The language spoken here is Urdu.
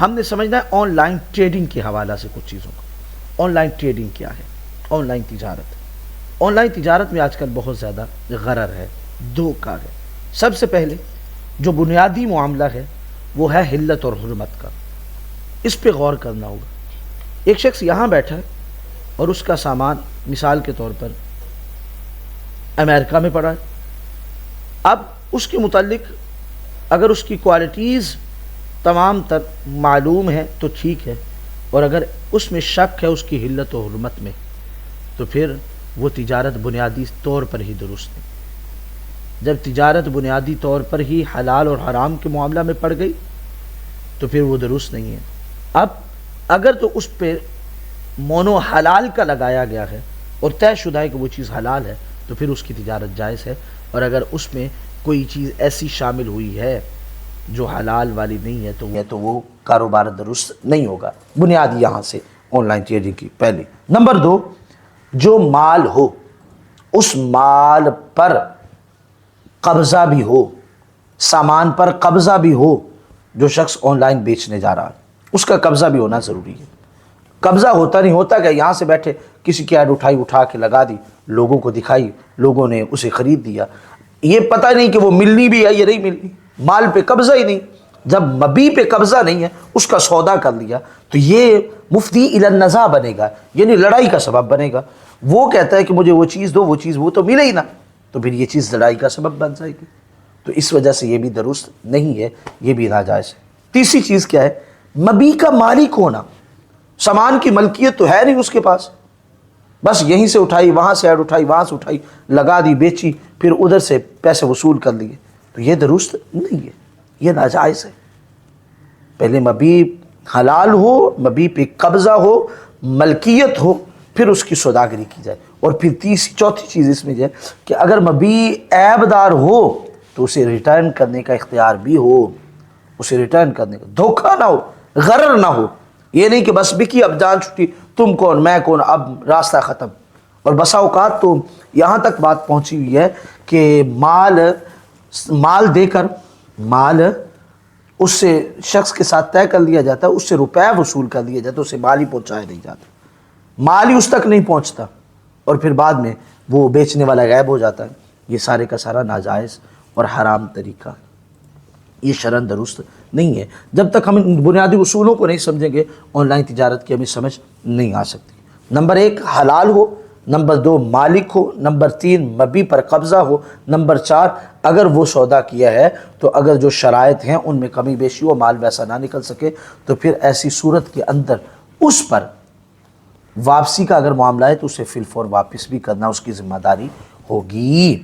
ہم نے سمجھنا ہے آن لائن ٹریڈنگ کے حوالہ سے کچھ چیزوں کا۔ آن لائن ٹریڈنگ کیا ہے؟ آن لائن تجارت۔ آن لائن تجارت میں آج کل بہت زیادہ غرر ہے، دھوکہ ہے۔ سب سے پہلے جو بنیادی معاملہ ہے وہ ہے حلت اور حرمت کا، اس پہ غور کرنا ہوگا۔ ایک شخص یہاں بیٹھا ہے اور اس کا سامان مثال کے طور پر امریکہ میں پڑا ہے، اب اس کے متعلق اگر اس کی کوالٹیز تمام تر معلوم ہے تو ٹھیک ہے، اور اگر اس میں شک ہے اس کی حلت و حرمت میں، تو پھر وہ تجارت بنیادی طور پر ہی درست ہے۔ جب تجارت بنیادی طور پر ہی حلال اور حرام کے معاملہ میں پڑ گئی تو پھر وہ درست نہیں ہے۔ اب اگر تو اس پہ مونو حلال کا لگایا گیا ہے اور طے شدہ ہے کہ وہ چیز حلال ہے تو پھر اس کی تجارت جائز ہے، اور اگر اس میں کوئی چیز ایسی شامل ہوئی ہے جو حلال والی نہیں ہے تو وہ کاروبار درست نہیں ہوگا۔ بنیادی یہاں سے آن لائن ٹریڈنگ کی پہلی۔ نمبر 2، جو مال ہو اس مال پر قبضہ بھی ہو، سامان پر قبضہ بھی ہو، جو شخص آن لائن بیچنے جا رہا ہے اس کا قبضہ بھی ہونا ضروری ہے۔ قبضہ ہوتا نہیں ہوتا کہ یہاں سے بیٹھے کسی کی ایڈ اٹھا کے لگا دی، لوگوں کو دکھائی، لوگوں نے اسے خرید دیا، یہ پتہ نہیں کہ وہ ملنی بھی ہے یا نہیں ملنی، مال پہ قبضہ ہی نہیں۔ جب مبیع پہ قبضہ نہیں ہے، اس کا سودا کر لیا، تو یہ مفتی الی النزاع بنے گا، یعنی لڑائی کا سبب بنے گا۔ وہ کہتا ہے کہ مجھے وہ چیز دو، وہ چیز وہ تو ملے ہی نہ، تو پھر یہ چیز لڑائی کا سبب بن جائے گی۔ تو اس وجہ سے یہ بھی درست نہیں ہے، یہ بھی ناجائز ہے۔ تیسری چیز کیا ہے؟ مبیع کا مالک ہونا، سامان کی ملکیت تو ہے نہیں اس کے پاس، بس یہیں سے اٹھائی، وہاں سے ایڈ اٹھائی، وہاں سے اٹھائی، لگا دی، بیچی، پھر ادھر سے پیسے وصول کر لیے، تو یہ درست نہیں ہے، یہ ناجائز ہے۔ پہلے مبیع حلال ہو، مبیع پہ قبضہ ہو، ملکیت ہو، پھر اس کی سوداگری کی جائے۔ اور پھر چوتھی چیز اس میں یہ ہے کہ اگر مبیع عیب دار ہو تو اسے ریٹرن کرنے کا اختیار بھی ہو، اسے ریٹرن کرنے کا، دھوکہ نہ ہو، غرر نہ ہو۔ یہ نہیں کہ بس بکی اب جان چھٹی، تم کون میں کون، اب راستہ ختم۔ اور بسا اوقات تو یہاں تک بات پہنچی ہوئی ہے کہ مال دے کر، مال اس سے شخص کے ساتھ طے کر لیا جاتا ہے، اس سے روپے وصول کر لیا جاتا ہے، اسے مال ہی پہنچایا نہیں جاتا، مال ہی اس تک نہیں پہنچتا، اور پھر بعد میں وہ بیچنے والا غائب ہو جاتا ہے۔ یہ سارے کا سارا ناجائز اور حرام طریقہ، یہ شرعاً درست نہیں ہے۔ جب تک ہم ان بنیادی اصولوں کو نہیں سمجھیں گے آن لائن تجارت کی ہمیں سمجھ نہیں آ سکتی۔ نمبر 1 حلال ہو، نمبر 2 مالک ہو، نمبر 3 مبیع پر قبضہ ہو، نمبر 4 اگر وہ سودا کیا ہے تو اگر جو شرائط ہیں ان میں کمی بیشی ہو، مال ویسا نہ نکل سکے، تو پھر ایسی صورت کے اندر اس پر واپسی کا اگر معاملہ ہے تو اسے فی الفور واپس بھی کرنا اس کی ذمہ داری ہوگی۔